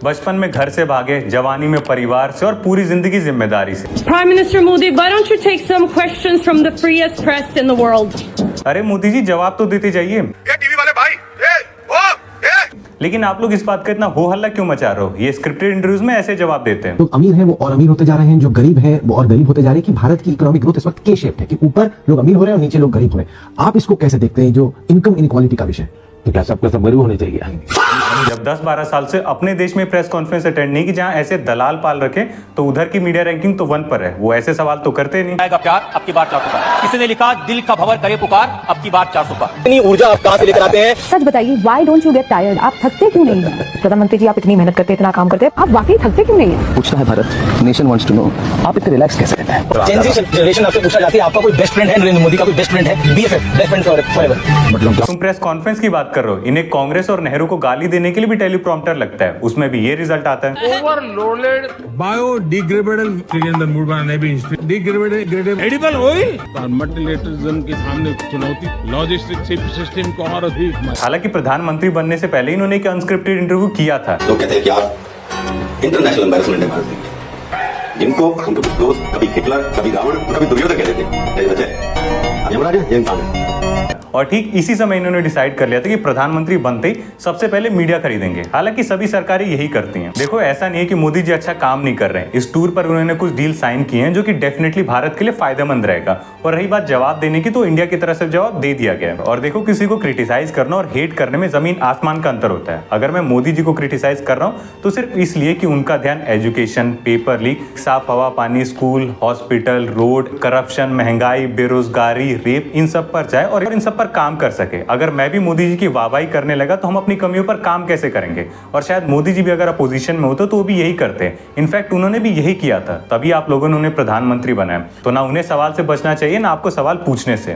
बचपन में घर से भागे, जवानी में परिवार से और पूरी जिंदगी जिम्मेदारी से। Prime Minister Modi, why don't you take some questions from the freest press in the world? अरे मोदी जी जवाब तो देते जाइए। ये टीवी वाले भाई, लेकिन आप लोग इस बात का इतना हो हल्ला क्यों मचा रहे हो? ये स्क्रिप्टेड इंटरव्यूज में ऐसे जवाब देते हैं। लोग अमीर हैं वो और अमीर होते जा रहे हैं, जो गरीब हैं वो और गरीब होते जा रहे हैं। कि भारत की इकोनॉमिक ग्रोथ इस वक्त के शेप है कि ऊपर लोग अमीर हो रहे हैं और नीचे लोग गरीब हो रहे हैं। आप इसको कैसे देखते हैं, जो इनकम इनक्वालिटी का विषय? तो क्या सबका सब गरीब होने चाहिए? जब 10-12 साल से अपने देश में प्रेस कॉन्फ्रेंस अटेंड नहीं की जहां ऐसे दलाल पाल रखे, तो उधर की मीडिया रैंकिंग तो 1 पर है। वो ऐसे सवाल तो करते नहीं। प्यार अब की बार 400 पार। किसी ने लिखा दिल का भंवर करे पुकार, अब की बार 400 पार। इतनी ऊर्जा आप कहां से लेकर आते हैं? सच बताइए, why don't you get tired? आप थकते क्यों नहीं हैं? प्रधानमंत्री जी, आप इतनी मेहनत करते हैं, इतना काम करते हैं, आप वाकई थकते क्यों नहीं हैं? पूछना है Bharat, nation wants to know, आप इतने रिलैक्स कैसे रहते हैं? जेन जी जनरेशन आपसे पूछा जाती है, आपका कोई बेस्ट फ्रेंड है? नरेंद्र मोदी का कोई बेस्ट फ्रेंड है? BFF, best friend forever. तुम प्रेस कॉन्फ्रेंस की बात कर रहे हो, इन्हें कांग्रेस और नेहरू को गाली देने के लिए भी टेलीप्रॉम्प्टर लगता है, उसमें भी ये रिजल्ट आता है। ओवरलोडेड बायोडिग्रेडेबल मूड बनाने भी डिग्रेडेबल एडिबल ऑयल और मल्टीलेटरिज्म के सामने चुनौती लॉजिस्टिक सिस्टम को और अधिक। हालांकि प्रधानमंत्री बनने से पहले इन्होंने एक अनस्क्रिप्टेड इंटरव्यू किया था। लोग कहते हैं कि आप इंटरनेशनल एम्बैरेसमेंट है भारत की। इनको उनके दोस्त कभी हिटलर, कभी रावण, कभी दुर्योधन कहते थे। बच्चे यमराज है, ये इंसान है। और ठीक इसी समय इन्होंने डिसाइड कर लिया था कि प्रधानमंत्री बनते ही सबसे पहले मीडिया खरीदेंगे। हालांकि सभी सरकारें यही करती हैं। देखो, ऐसा नहीं है कि मोदी जी अच्छा काम नहीं कर रहे हैं। इस टूर पर उन्होंने कुछ डील साइन किए हैं जो कि डेफिनेटली भारत के लिए फायदेमंद रहेगा। और रही बात जवाब देने की, तो इंडिया की तरफ से जवाब दे दिया गया है। और देखो, किसी को क्रिटिसाइज करना और हेट करने में जमीन आसमान का अंतर होता है। अगर मैं मोदी जी को क्रिटिसाइज कर रहा हूँ तो सिर्फ इसलिए कि उनका ध्यान एजुकेशन, पेपर लीक, साफ हवा पानी, स्कूल, हॉस्पिटल, रोड, करप्शन, महंगाई, बेरोजगारी, रेप, इन सब पर जाए और इन सब पर काम कर सके। अगर मैं भी मोदी जी की वाहवाही करने लगा तो हम अपनी कमियों पर काम कैसे करेंगे? और शायद मोदी जी भी अगर अपोजिशन में होते तो वो भी यही करते हैं। इनफैक्ट उन्होंने भी यही किया था, तभी आप लोगों ने उन्हें प्रधानमंत्री बनाया। तो ना उन्हें सवाल से बचना चाहिए, ना आपको सवाल पूछने से।